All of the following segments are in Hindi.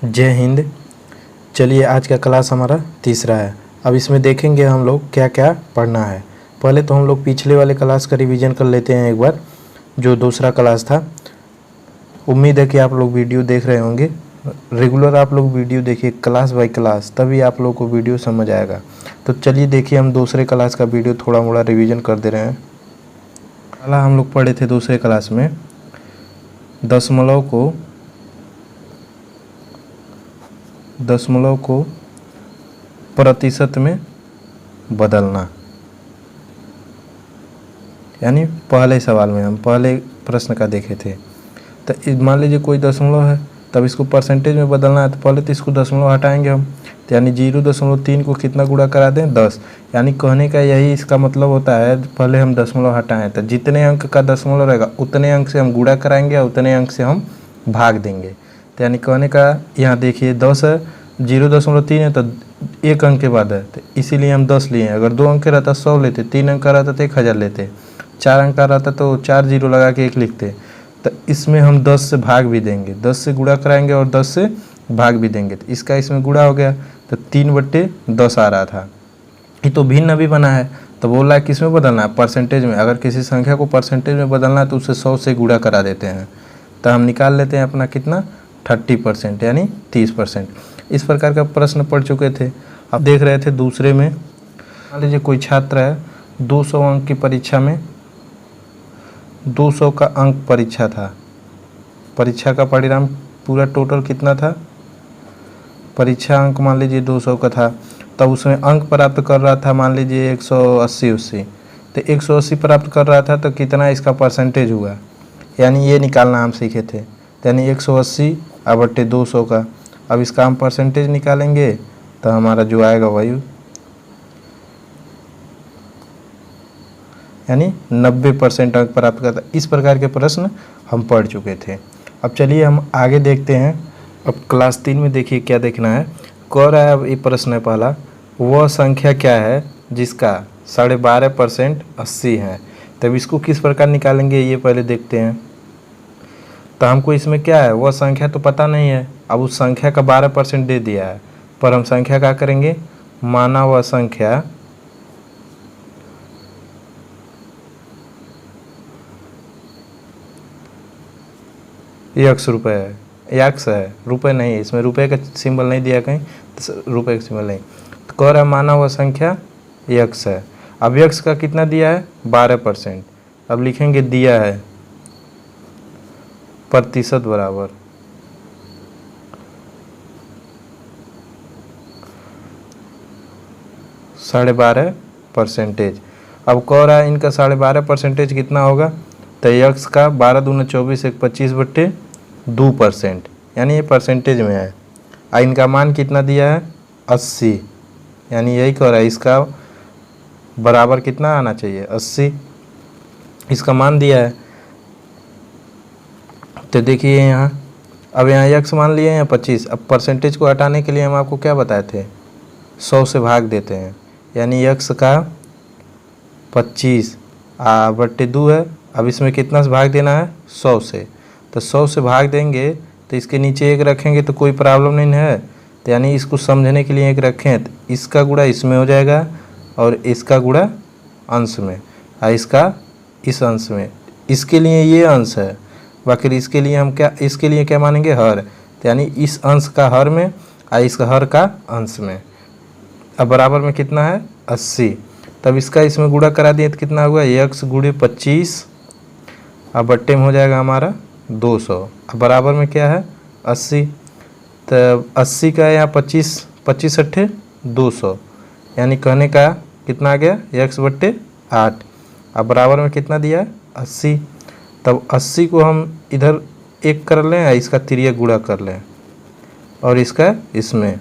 जय हिंद। चलिए आज का क्लास हमारा तीसरा है। अब इसमें देखेंगे हम लोग क्या क्या पढ़ना है। पहले तो हम लोग पिछले वाले क्लास का रिवीजन कर लेते हैं एक बार, जो दूसरा क्लास था। उम्मीद है कि आप लोग वीडियो देख रहे होंगे। रेगुलर आप लोग वीडियो देखिए क्लास बाय क्लास, तभी आप लोग को वीडियो समझ आएगा। तो चलिए देखिए, हम दूसरे क्लास का वीडियो थोड़ा मोड़ा रिवीजन कर दे रहे हैं। पहला हम लोग पढ़े थे दूसरे क्लास में दशमलव को प्रतिशत में बदलना। यानी पहले सवाल में हम पहले प्रश्न का देखे थे। तो मान लीजिए कोई दशमलव है, तब इसको परसेंटेज में बदलना है। तो पहले तो इसको दशमलव हटाएंगे हम, तो यानी 0.3 को कितना गुणा करा दें, 10। यानी कहने का यही इसका मतलब होता है, पहले हम दशमलव हटाएं तो जितने अंक का दशमलव रहेगा उतने अंक से हम गुणा कराएंगे और उतने अंक से हम भाग देंगे। तो यानी कहने का, यहाँ देखिए 10 है, 0.3 है तो एक अंक के बाद है, तो इसीलिए हम 10 लिए। अगर 2 अंक का रहता 100 लेते, 3 अंक का रहता तो 1000 लेते, 4 अंक का रहता तो 4 जीरो लगा के 1 लिखते। तो इसमें हम 10 से भाग भी देंगे, 10 से गुणा कराएंगे और 10 से भाग भी देंगे। तो इसका इसमें गुणा हो गया, तो 3/10 आ रहा था। ये तो भिन्न भी बना है, तो बोल रहा है किस में बदलना है, परसेंटेज में। अगर किसी संख्या को परसेंटेज में बदलना है तो उसे 100 से गुणा करा देते हैं। तो हम निकाल लेते हैं अपना कितना, 30%, यानी 30%। इस प्रकार का प्रश्न पढ़ चुके थे। अब देख रहे थे दूसरे में, मान लीजिए कोई छात्र है, 200 अंक की परीक्षा में 200 का अंक परीक्षा था। परीक्षा का परिणाम पूरा टोटल कितना था, परीक्षा अंक मान लीजिए 200 का था, तब उसमें अंक प्राप्त कर रहा था मान लीजिए 180। तो 180 प्राप्त कर रहा था, तो कितना इसका परसेंटेज हुआ, यानी ये निकालना हम सीखे थे। यानी 180/200 का। अब इसका हम परसेंटेज निकालेंगे तो हमारा जो आएगा वही, यानी 90% अंक प्राप्त करता। इस प्रकार के प्रश्न हम पढ़ चुके थे। अब चलिए हम आगे देखते हैं। अब क्लास 3 में देखिए क्या देखना है। कह रहा है, अब ये प्रश्न है पहला, वह संख्या क्या है जिसका 12.5% 80 है। तब इसको किस प्रकार निकालेंगे ये पहले देखते हैं। तो हमको इसमें क्या है, वह संख्या तो पता नहीं है। अब उस संख्या का 12% दे दिया है, पर हम संख्या क्या करेंगे, माना वह संख्या x रुपये है, x है, रुपये नहीं, इसमें रुपये का सिंबल नहीं दिया कहीं, तो रुपये का सिंबल नहीं। तो कह रहा है माना हुआ संख्या x है। अब x का कितना दिया है, 12%। अब लिखेंगे दिया है प्रतिशत बराबर 12.5%। अब कह रहा है इनका 12.5% कितना होगा, तो x का 12 दूना 24, 25/2%, यानी ये परसेंटेज में है। इनका मान कितना दिया है, 80, यानी यही कह रहा है इसका बराबर कितना आना चाहिए, 80। इसका मान दिया है। तो देखिए यहाँ, अब यहाँ x मान लिए हैं 25। अब परसेंटेज को हटाने के लिए हम आपको क्या बताए थे, 100 से भाग देते हैं। यानी x का 25/2 है। अब इसमें कितना से भाग देना है, 100 से। तो 100 से भाग देंगे तो इसके नीचे 1 रखेंगे तो कोई प्रॉब्लम नहीं है। तो यानी इसको समझने के लिए 1 रखें, तो इसका गुणा इसमें हो जाएगा और इसका गुणा अंश में, और इसका इस अंश में। इसके लिए ये अंश है, बाकी इसके लिए हम क्या, इसके लिए क्या मानेंगे, हर। तो यानी इस अंश का हर में और इसका हर का अंश में। अब बराबर में कितना है, 80। तब इसका इसमें गुणा करा दिए तो कितना हुआ, x गुणे 25, अब बट्टे में हो जाएगा हमारा 200। अब बराबर में क्या है, 80। तब 80 का यहाँ 25/200, यानी कहने का कितना आ गया, x/8। अब बराबर में कितना दिया है, 80। तब 80 को हम इधर 1 कर लें, इसका तिर्यक गुणा कर लें और इसका इसमें।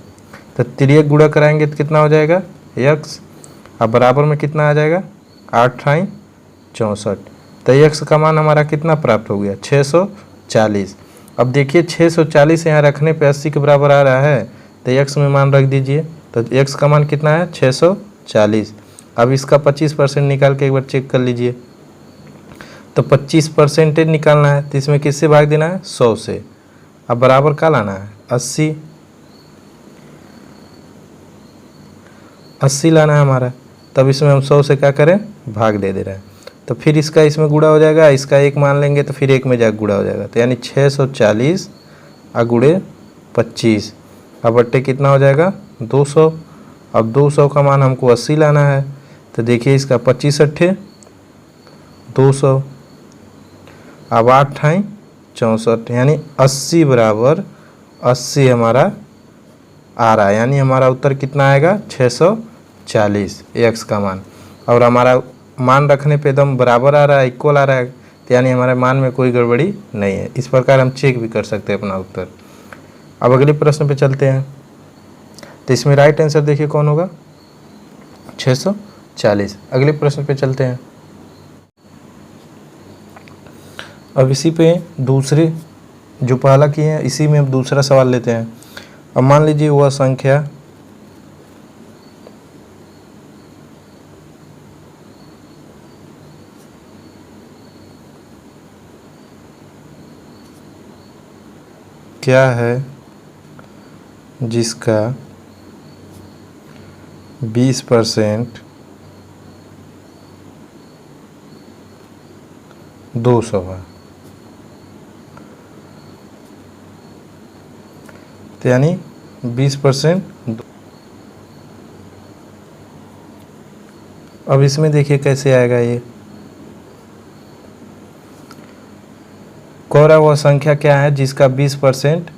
तो तिर्यक गुणा कराएंगे तो कितना हो जाएगा, x। अब बराबर में कितना आ जाएगा, 8×64। तो x का मान हमारा कितना प्राप्त हो गया, 640। अब देखिए 640 यहाँ रखने पे 80 के बराबर आ रहा है, तो x में मान रख दीजिए। तो x का मान कितना है, 640। अब इसका 25% निकाल के एक बार चेक कर लीजिए। तो 25% निकालना है, तो इसमें किससे भाग देना है, 100 से। अब बराबर क्या लाना है, 80। 80 लाना है हमारा, तब इसमें हम 100 से क्या करें, भाग दे रहे हैं। तो फिर इसका इसमें गुणा हो जाएगा, इसका 1 मान लेंगे तो फिर 1 में जाकर गुणा हो जाएगा। तो यानी 640 गुणे 25 अब बट्टे कितना हो जाएगा, 200। अब 200 का मान हमको 80 लाना है, तो देखिए इसका 25 अट्ठे 200, अब 8 ठाई 64, यानी 80 बराबर 80 हमारा आ रहा है। यानी हमारा उत्तर कितना आएगा, 640 एक्स का मान। और हमारा मान रखने पे एकदम बराबर आ रहा है, इक्वल आ रहा है, तो यानी हमारे मान में कोई गड़बड़ी नहीं है। इस प्रकार हम चेक भी कर सकते हैं अपना उत्तर। अब अगले प्रश्न पे चलते हैं। तो इसमें राइट आंसर देखिए कौन होगा, 640। अगले प्रश्न पे चलते हैं। अब इसी पे दूसरे जो पहला किए हैं इसी में अब दूसरा सवाल लेते हैं। अब मान लीजिए वह संख्या क्या है जिसका 20% 200 है। तो यानी 20%। अब इसमें देखिए कैसे आएगा ये, कह रहा वह संख्या क्या है जिसका 20%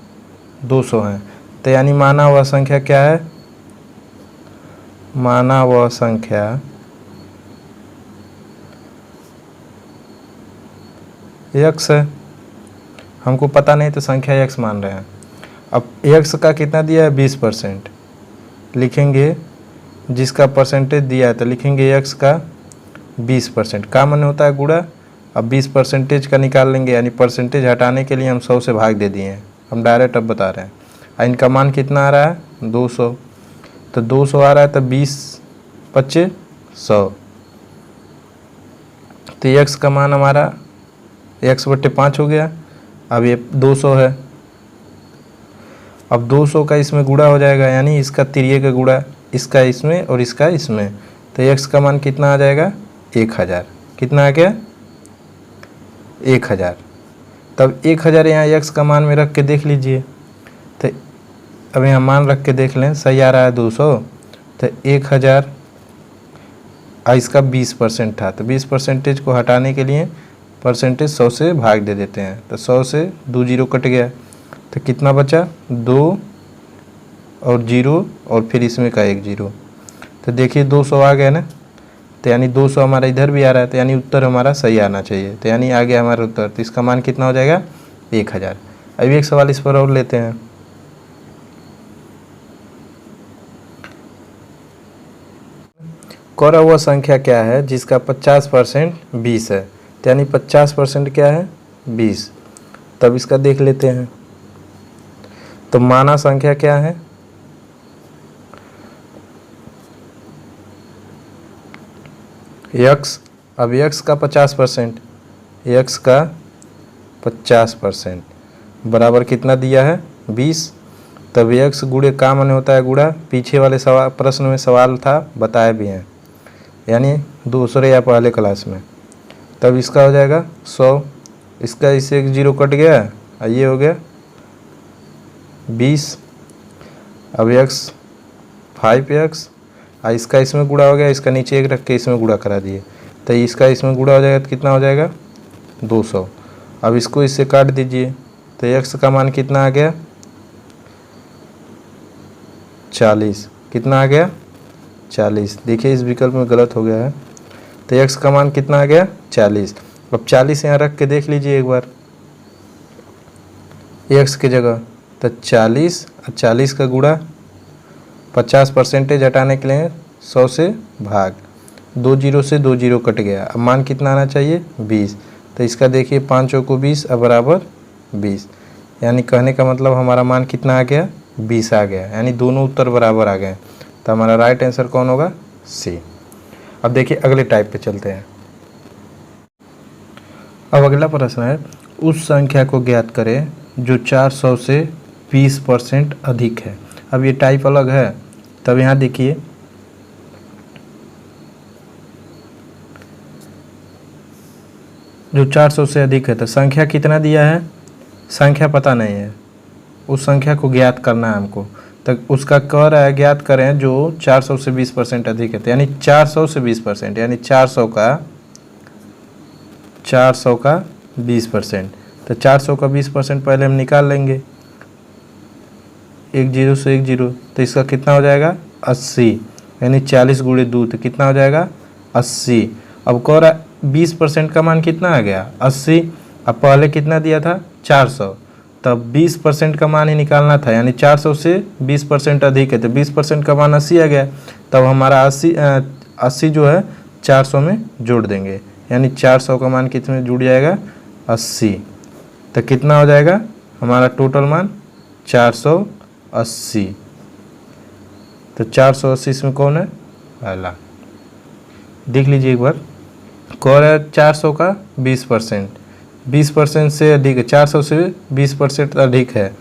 200 है। तो यानी माना हुआ संख्या क्या है, माना वह संख्या x है। हमको पता नहीं तो संख्या x मान रहे हैं। अब x का कितना दिया है, 20%। लिखेंगे जिसका परसेंटेज दिया है तो लिखेंगे x का 20%। का मन होता है गुणा। अब 20% का निकाल लेंगे, यानी परसेंटेज हटाने के लिए हम 100 से भाग दे दिए हैं। हम डायरेक्ट अब बता रहे हैं। इनका मान कितना आ रहा है, 200। तो 200 आ रहा है तो 20 25 100। तो x का मान हमारा x/5 हो गया। अब ये 200 है। अब 200 का इसमें गुणा हो जाएगा, यानी इसका तिरिये का गुणा, इसका इसमें और इसका इसमें। तो x का मान कितना आ जाएगा, 1000। कितना आ गया, 1000। तब 1000 यहाँ x का मान में रख के देख लीजिए। तो अब यहाँ मान रख के देख लें, सही आ रहा है 200। तो 1000 इसका 20% था, तो 20% को हटाने के लिए परसेंटेज 100 से भाग दे देते हैं। तो 100 से 2 जीरो कट गया, तो कितना बचा, 2 और 0 और फिर इसमें का 1 0। तो देखिए 200 आ गया ना। तो यानी 200 हमारा इधर भी आ रहा है, तो यानी उत्तर हमारा सही आना चाहिए। तो यानी आ गया हमारा उत्तर। तो इसका मान कितना हो जाएगा, 1000। अभी एक सवाल इस पर और लेते हैं। कह रहा हुआ संख्या क्या है जिसका 50% 20 है। तो यानी 50% क्या है, 20। तब इसका देख लेते हैं। तो माना संख्या क्या है, x। अब x का 50%, x का 50% बराबर कितना दिया है, 20। तब x गुणे का मन होता है गुणा। पीछे वाले सवाल प्रश्न में सवाल था, बताए भी हैं, यानी दूसरे या पहले क्लास में। तब इसका हो जाएगा 100। इसका इससे 1 0 कट गया, ये हो गया 20। अब x 5x, इसका इसमें गुणा हो गया, इसका नीचे 1 रख के इसमें गुणा करा दिए। तो इसका इसमें गुणा हो जाएगा तो कितना हो जाएगा, 200। अब इसको इससे काट दीजिए। तो x का मान कितना आ गया, 40। कितना आ गया, 40। देखिए इस विकल्प में गलत हो गया है। तो x का मान कितना आ गया, 40। अब 40 यहाँ रख के देख लीजिए एक बार x की जगह। तो 40 और 40 का गुणा, 50% हटाने के लिए 100 से भाग, 2 0 से 2 0 कट गया। अब मान कितना आना चाहिए, 20। तो इसका देखिए 5 को 20 अब बराबर 20। यानी कहने का मतलब हमारा मान कितना आ गया, 20 आ गया। यानी दोनों उत्तर बराबर आ गए। तो हमारा राइट आंसर कौन होगा, सी। अब देखिए अगले टाइप पे चलते हैं। अब अगला प्रश्न है, उस संख्या को ज्ञात करें जो 400 से 20% अधिक है। अब ये टाइप अलग है। तब यहाँ देखिए जो 400 से अधिक है, तो संख्या कितना दिया है, संख्या पता नहीं है, उस संख्या को ज्ञात करना है हमको। तो उसका कह रहा है ज्ञात करें जो 400 से 20% अधिक है, तो यानी 400 से 20%, यानी 400 का 20%। तो 400 का 20% पहले हम निकाल लेंगे, 1 0 से 1 0, तो इसका कितना हो जाएगा 80, यानी 40 गुणे 2, तो कितना हो जाएगा 80। अब कह रहा 20% का मान कितना आ गया 80। अब पहले कितना दिया था 400, तब 20% का मान ही निकालना था, यानी 400 से 20% अधिक है, तो 20% का मान 80 आ गया। तब हमारा 80 जो है 400 में जोड़ देंगे, यानी 400 का मान कितने में जुड़ जाएगा 80। तो कितना हो जाएगा हमारा टोटल मान 480। तो 480 इसमें कौन है, पहला। देख लीजिए एक बार, कह रहा है 400 का 20%, 20% से अधिक है, 400 से 20% अधिक है,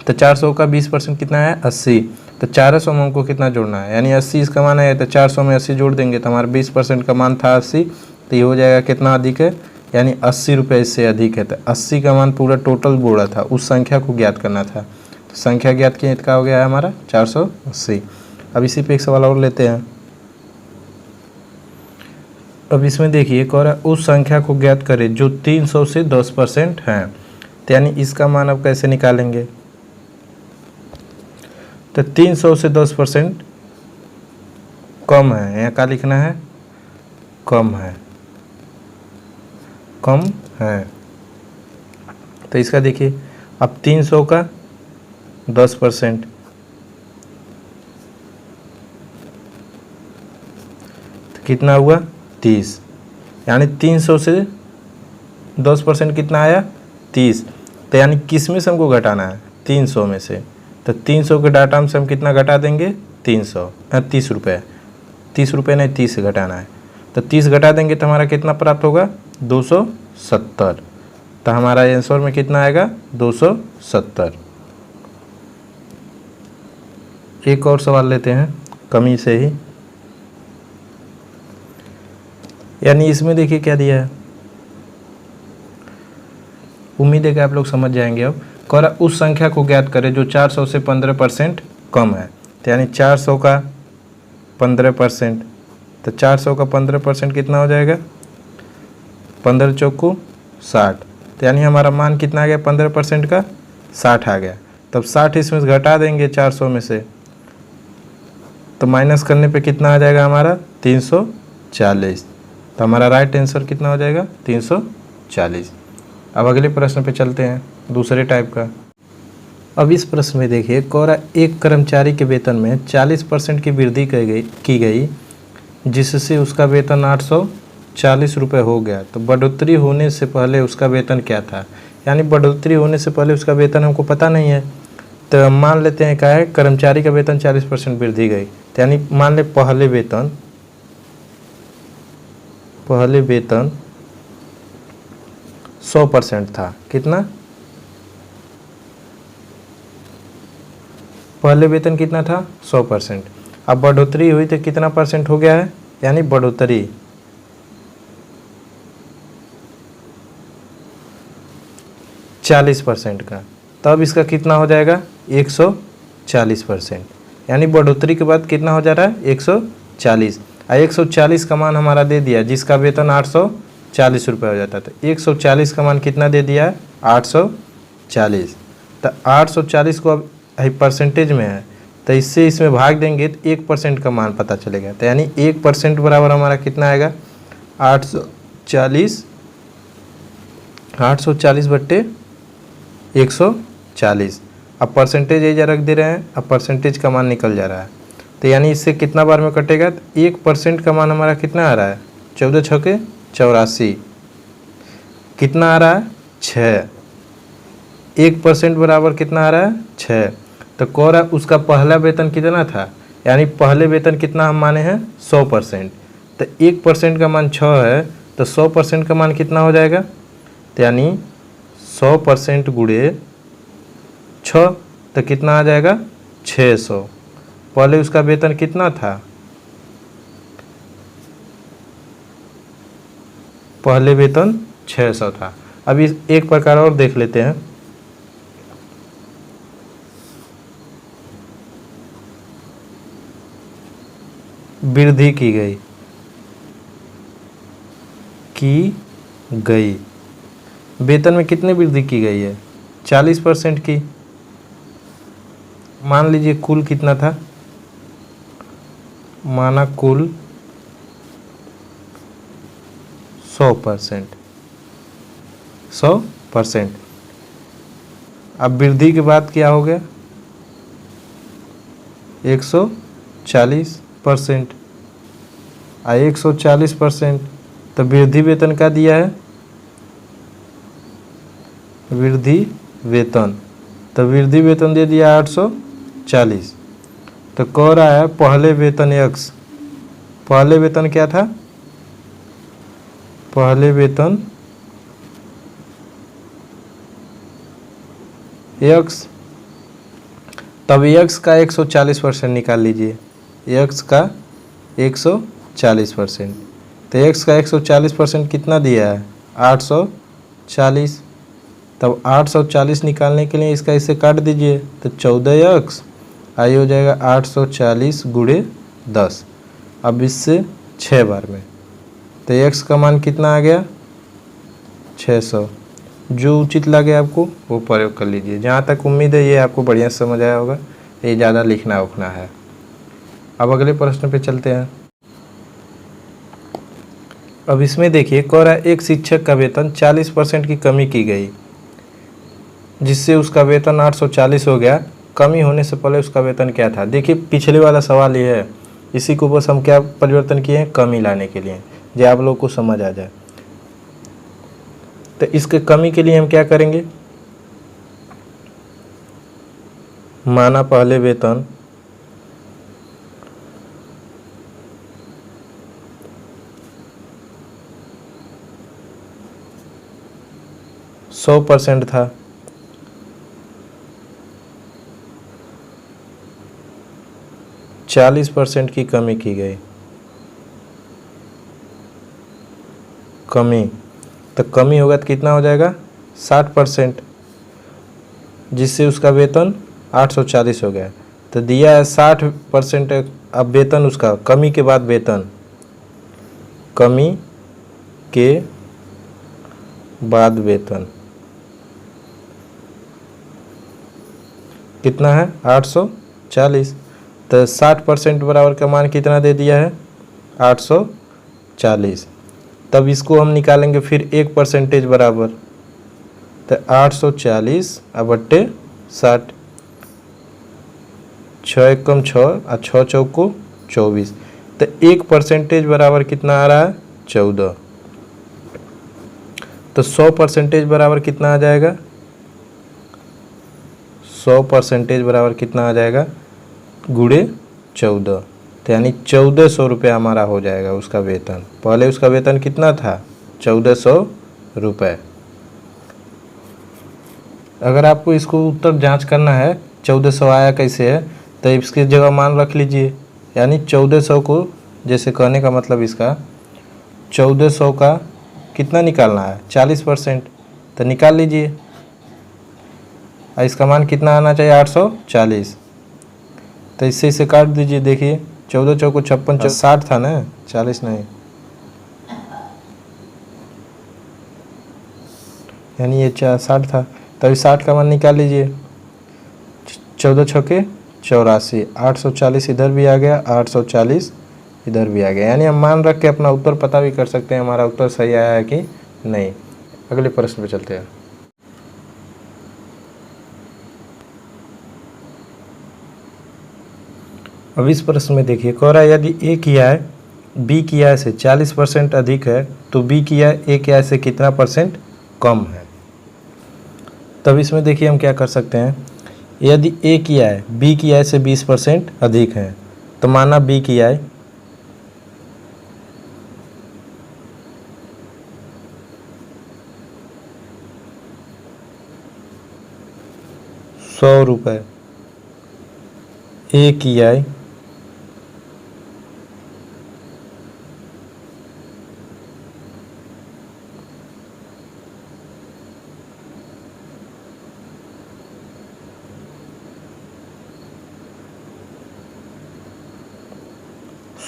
तो 400 का 20% कितना है 80। तो 400 में हमको कितना जोड़ना है, यानी 80 इसका मान है, तो 400 में 80 जोड़ देंगे, तो हमारा 20% का मान था 80, तो ये हो जाएगा कितना अधिक है, यानी 80 रुपये इससे अधिक है। तो 80 का मान पूरा टोटल बोला था, उस संख्या को ज्ञात करना था, तो संख्या ज्ञात किए तो क्या हो गया है हमारा 480। अब इसी पे एक सवाल और लेते हैं। अब इसमें देखिए कह रहा है उस संख्या को ज्ञात करें जो 300 से 10% है, तो यानी इसका मान अब कैसे निकालेंगे। तो 300 से 10% कम है, यहाँ क्या लिखना है, कम है, कम है। तो इसका देखिए अब 300 का 10%, तो कितना हुआ 30, यानी 300 से 10% कितना आया 30। तो यानी किस में से हमको घटाना है 300 में से, तो 300 के डाटा में से हम कितना घटा देंगे 30 रुपये, 30 रुपये नहीं 30 से घटाना है, तो 30 घटा देंगे तो हमारा कितना प्राप्त होगा 270। तो हमारा आंसर में कितना आएगा 270। एक और सवाल लेते हैं कमी से ही, यानी इसमें देखिए क्या दिया है, उम्मीद है कि आप लोग समझ जाएंगे। अब कह रहा उस संख्या को ज्ञात करें जो 400 से 15% कम है, तो यानी 400 का 15%, तो 400 का 15% कितना हो जाएगा 15 चौको 60, तो यानी हमारा मान कितना आ गया 15% का 60 आ गया। तब 60 इसमें से घटा देंगे 400 में से, तो माइनस करने पे कितना आ जाएगा हमारा 340। तो हमारा राइट आंसर कितना हो जाएगा 340। अब अगले प्रश्न पे चलते हैं, दूसरे टाइप का। अब इस प्रश्न में देखिए कह रहा एक कर्मचारी के वेतन में 40% की वृद्धि की गई जिससे उसका वेतन 840 रुपये हो गया। तो बढ़ोतरी होने से पहले उसका वेतन क्या था, यानी बढ़ोतरी होने से पहले उसका वेतन हमको पता नहीं है। तो मान लेते हैं क्या है कर्मचारी का वेतन 40% वृद्धि गई, तो यानी मान ले पहले वेतन 100% था, कितना पहले वेतन कितना था 100%। अब बढ़ोतरी हुई तो कितना परसेंट हो गया है, यानी बढ़ोतरी 40% का, तब इसका कितना हो जाएगा 140%, यानी बढ़ोतरी के बाद कितना हो जा रहा है 140। 140 का मान हमारा दे दिया, जिसका वेतन 840 रुपये हो जाता था, 140 का मान कितना दे दिया है 840। तो 840 को अब परसेंटेज में है, तो इससे इसमें भाग देंगे तो 1% का मान पता चलेगा। तो यानी 1% बराबर हमारा कितना आएगा 840 बट्टे 140। अब परसेंटेज एजा रख दे रहे हैं, अब परसेंटेज का मान निकल जा रहा है, तो यानी इससे कितना बार में कटेगा, तो 1% का मान हमारा कितना आ रहा है 14 छके 84, कितना आ रहा है 6, 1% बराबर कितना आ रहा है 6। तो कह रहा है उसका पहला वेतन कितना था, यानी पहले वेतन कितना हम माने हैं 100%, तो 1% का मान 6 है, तो 100% का मान कितना हो जाएगा, तो यानी 100% गुणे 6, तो कितना आ जाएगा 600। पहले उसका वेतन कितना था पहले वेतन 600 था। अब इस एक प्रकार और देख लेते हैं। वृद्धि की गई वेतन में कितनी वृद्धि की गई है? 40% की। मान लीजिए कुल कितना था, माना कुल 100%। अब वृद्धि के बाद क्या हो गया? 140%। 140%, तो वृद्धि वेतन का दिया है, वृद्धि वेतन, तो वृद्धि वेतन दे दिया 840। तो कह रहा है पहले वेतन x, पहले वेतन क्या था? पहले वेतन x, तब x का 140% निकाल लीजिए। x का 140%, तो x का 140% कितना दिया है? 840। तब 840 निकालने के लिए इसका इसे काट दीजिए, तो 14x आई हो जाएगा 840 गुणे 10। अब इससे 6 बार में, तो x का मान कितना आ गया? 600। जो उचित लगे आपको वो प्रयोग कर लीजिए। जहाँ तक उम्मीद है ये आपको बढ़िया समझ आया होगा, ये ज़्यादा लिखना उखना है। अब अगले प्रश्न पे चलते हैं। अब इसमें देखिए कह रहा है एक शिक्षक का वेतन 40% की कमी की गई, जिससे उसका वेतन 840 हो गया। कमी होने से पहले उसका वेतन क्या था? देखिए पिछले वाला सवाल ये है, इसी को बस हम क्या परिवर्तन किए हैं? कमी लाने के लिए, जो आप लोग को समझ आ जाए। तो इसके कमी के लिए हम क्या करेंगे? माना पहले वेतन 100% था, चालीस % की कमी की गई। कमी, तो कमी होगा तो कितना हो जाएगा? 60%, जिससे उसका वेतन 840 हो गया। तो दिया है 60%। अब वेतन उसका, कमी के बाद वेतन, कमी के बाद वेतन कितना है? 840। तो 60% बराबर का मान कितना दे दिया है? 840। तब इसको हम निकालेंगे फिर 1% बराबर, तो 840 बट्टे 60, 6 एकम 6 और 6 चौको 24। तो 1% बराबर कितना आ रहा है? 14। तो 100% बराबर कितना आ जाएगा? 100% बराबर कितना आ जाएगा? गुणे 14, तो यानी 1400 रुपये हमारा हो जाएगा उसका वेतन। पहले उसका वेतन कितना था? 1400 रुपये। अगर आपको इसको उत्तर जांच करना है 1400 आया कैसे है, तो इसकी जगह मान रख लीजिए। यानी 1400 को, जैसे कहने का मतलब इसका 1400 का कितना निकालना है? 40%, तो निकाल लीजिए। इसका मान कितना आना चाहिए? 840। तो इससे इसे काट दीजिए। देखिए 14 चौको 56, 60 था ना, 40 नहीं, यानी ये 60 था। तभी 60 का मान निकाल लीजिए। 14 छक्के 84, 840 इधर भी आ गया, 840 इधर भी आ गया। यानी हम मान रख के अपना उत्तर पता भी कर सकते हैं हमारा उत्तर सही आया है कि नहीं। अगले प्रश्न पे चलते हैं। अब इस प्रश्न में देखिए कह रहा है यदि ए की आय बी की आय से 40% अधिक है तो बी की आय ए की आय से कितना % कम है। तब इसमें देखिए हम क्या कर सकते हैं। यदि ए की आय बी की आय से 20% अधिक है, तो माना बी की आय 100 रुपये, ए की आय 50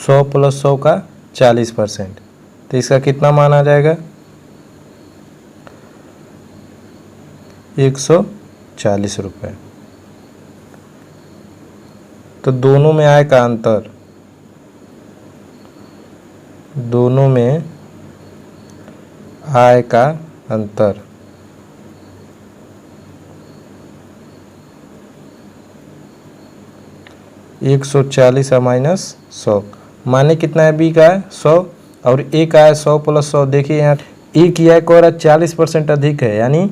100 प्लस 100 का 40%, तो इसका कितना मान आ जाएगा? 140 रुपये। तो दोनों में आय का अंतर, दोनों में आय का अंतर 140 माइनस 100, माने कितना है? बी का है 100 और ए का है 100 प्लस 100। देखिए यहाँ ए की आय को 40% अधिक है, यानी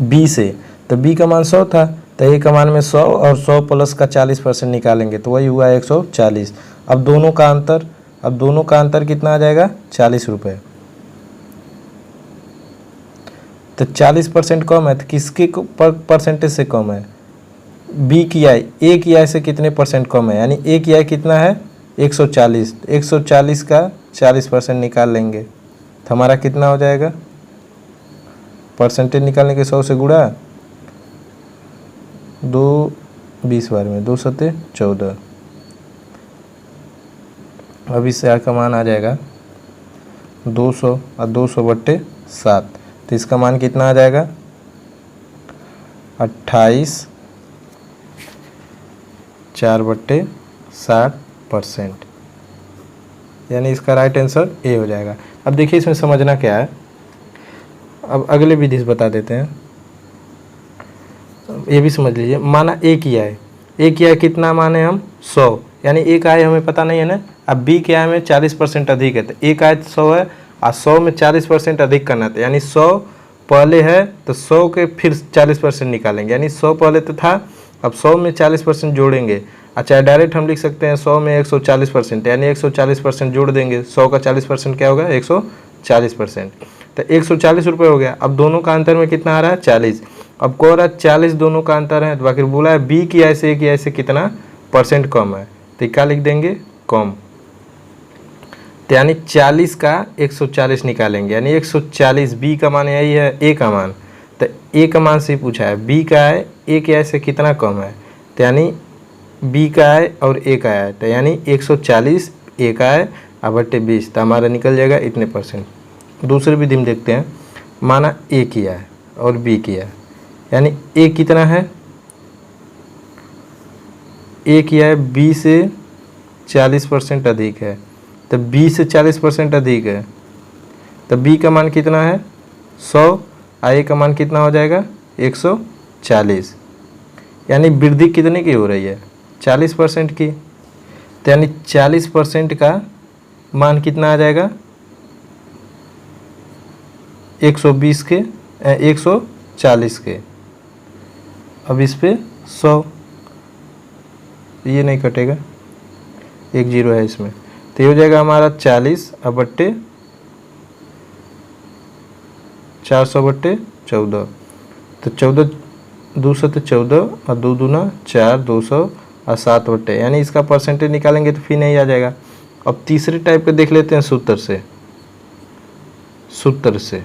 बी से, तो बी का मान 100 था, तो ए का मान में 100 और 100 प्लस का 40% निकालेंगे तो वही हुआ 140। अब दोनों का अंतर कितना आ जाएगा? 40 रुपये। तो 40% कम है, तो किसके परसेंटेज से कम है? बी की आय ए की आय से कितने परसेंट कम है? यानी ए की आय कितना है? 140। 140 का 40% निकाल लेंगे तो हमारा कितना हो जाएगा? परसेंटेज निकालने के 100 से गुणा, 2 20 बार में 2 सत्ते 14। अब इससे आय का मान आ जाएगा 200 और 200/7, तो इसका मान कितना आ जाएगा? 28 4/60%, यानी इसका राइट आंसर ए हो जाएगा। अब देखिए इसमें समझना क्या है, अब अगले विधि से बता देते हैं। ये भी समझ लीजिए, माना ए की आय कितना माने हम? 100, यानी ए का आय हमें पता नहीं है ना। अब बी के आय में 40% अधिक है, तो ए का आय 100 है और 100 में 40% अधिक करना था, यानी 100 पहले है तो 100 के फिर 40% निकालेंगे, यानी 100 पहले तो था, अब 100 में 40% जोड़ेंगे। अच्छा, डायरेक्ट हम लिख सकते हैं 100 में 140%, यानी 140% जोड़ देंगे। 100 का 40% क्या होगा? 140%, तो 140 रुपये हो गया। अब दोनों का अंतर में कितना आ रहा है? 40। अब कह रहा है 40 दोनों का अंतर है, तो बाकी बोला है बी की आय से ए की आय से कितना परसेंट कम है, तो क्या लिख देंगे? कम। तो यानी 40 का 140 निकालेंगे, यानी 140, बी का मान यही है, ए का मान, तो ए का मान से पूछा है, बी का आय ए की आय से कितना कम है, तो यानी बी का आय और ए का आय, तो यानी 140 ए का आय बटे 20, तो हमारा निकल जाएगा इतने परसेंट। दूसरे विधि में देखते हैं, माना ए की आय और बी की आय, यानी ए कितना है? ए की आय बी से 40% अधिक है, तो बी से 40% अधिक है, तो बी का मान कितना है? 100 और ए का मान कितना हो जाएगा? 140, यानी वृद्धि कितने की हो रही है? 40% की, तो यानी 40% का मान कितना आ जाएगा? 120 के 140 के। अब इस पे 100, ये नहीं कटेगा, एक जीरो है इसमें, तो ये हो जाएगा हमारा 40 बट्टे 400/14, तो 14 200 तो 14 और 2 दूना 4, 200 और 7/, यानी इसका परसेंटेज निकालेंगे तो फिर नहीं आ जाएगा। अब तीसरे टाइप के देख लेते हैं सूत्र से।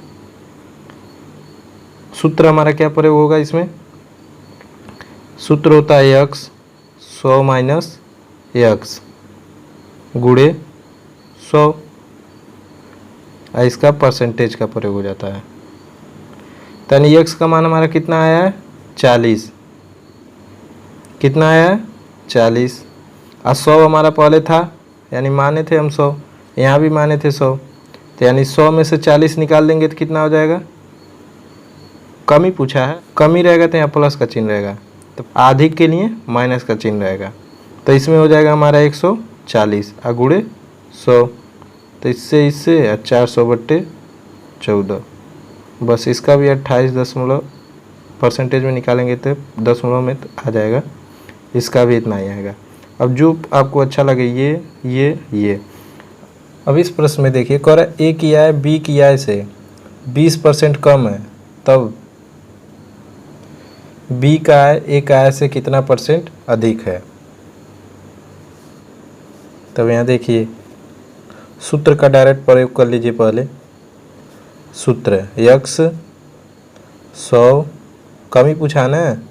सूत्र हमारा क्या प्रयोग होगा इसमें? सूत्र होता है x 100 माइनस x गुणे 100, इसका परसेंटेज का प्रयोग हो जाता है। यानी x का मान हमारा कितना आया है? 40। कितना आया है? 40। और 100 हमारा पहले था, यानी माने थे हम 100, यहाँ भी माने थे 100, तो यानी 100 में से 40 निकाल देंगे तो कितना हो जाएगा? कमी पूछा है, कमी रहेगा तो यहाँ प्लस का चिन्ह रहेगा, तो अधिक के लिए माइनस का चिन्ह रहेगा, तो इसमें हो जाएगा हमारा 140 और गुणे 100, तो इससे 400/14, बस इसका भी 28% में निकालेंगे तो दशमलव में आ जाएगा, इसका भी इतना ही आएगा। अब जो आपको अच्छा लगे ये। अब इस प्रश्न में देखिए, कह रहा है ए की आय बी की आय से 20% कम है, तब बी का आय ए का आय से कितना परसेंट अधिक है। तब यहाँ देखिए सूत्र का डायरेक्ट प्रयोग कर लीजिए। पहले सूत्र x 100, कमी पूछा ना,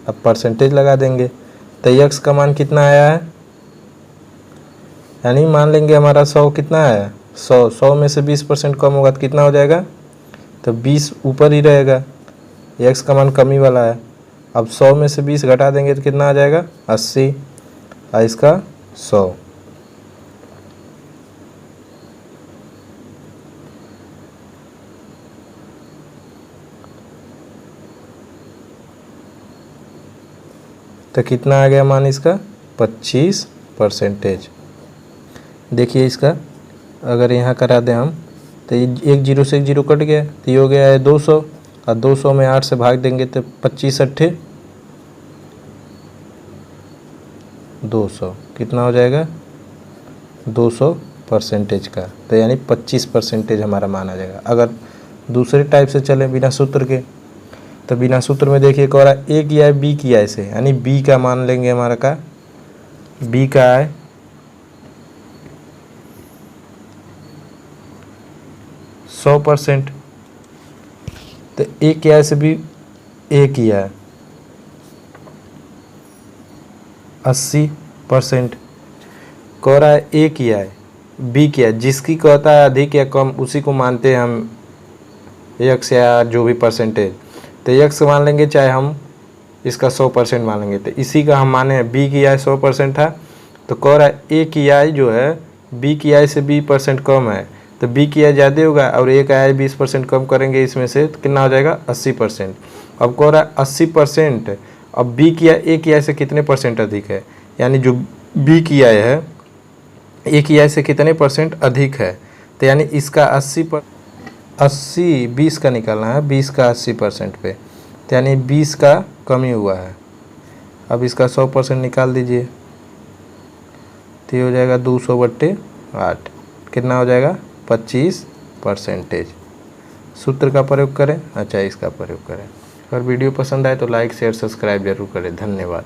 अब परसेंटेज लगा देंगे। तो x का मान कितना आया है, यानी मान लेंगे हमारा 100 कितना आया, 100 में से 20% कम होगा तो कितना हो जाएगा, तो 20 ऊपर ही रहेगा, x का मान कमी वाला है। अब 100 में से 20 घटा देंगे तो कितना आ जाएगा, 80, और इसका 100। तो कितना आ गया मान इसका, 25%। देखिए इसका अगर यहाँ करा दें हम तो ये एक जीरो से एक जीरो कट गया, तो ये हो गया है 200, और 200 में 8 से भाग देंगे तो 25 अट्ठे 200, कितना हो जाएगा 200% का। तो यानी 25% हमारा मान आ जाएगा। अगर दूसरे टाइप से चलें बिना सूत्र के, तो बिना सूत्र में देखिए क्या हो रहा है, ए किया है बी किया है ऐसे, यानी बी का मान लेंगे हमारा का, बी का है 100%, तो ए किया है से बी, ए किया है 80%, कह रहा है ए किया है बी किया है, जिसकी कहता है अधिक या कम उसी को मानते हैं हम एक्स या जो भी परसेंटेज। तो एक्स मान लेंगे चाहे हम इसका 100% मान लेंगे, तो इसी का हम माने हैं बी की आई 100% था, तो कह रहा है ए की आई जो है बी की आई से 20% कम है, तो बी की आई ज़्यादा होगा और ए का आई 20% कम करेंगे इसमें से, तो कितना हो जाएगा 80%। अब कह रहा है 80%, अब बी की आई ए की आई से कितने परसेंट अधिक है, यानी जो बी की आई है ए की आई से कितने % अधिक है, तो यानी इसका 20 का निकालना है, 20 का 80% पे, तो यानी 20 का कमी हुआ है। अब इसका 100% निकाल दीजिए, तो ये हो जाएगा 200/8, कितना हो जाएगा 25%। सूत्र का प्रयोग करें, अच्छा इसका प्रयोग करें। अगर वीडियो पसंद आए तो लाइक शेयर सब्सक्राइब जरूर करें। धन्यवाद।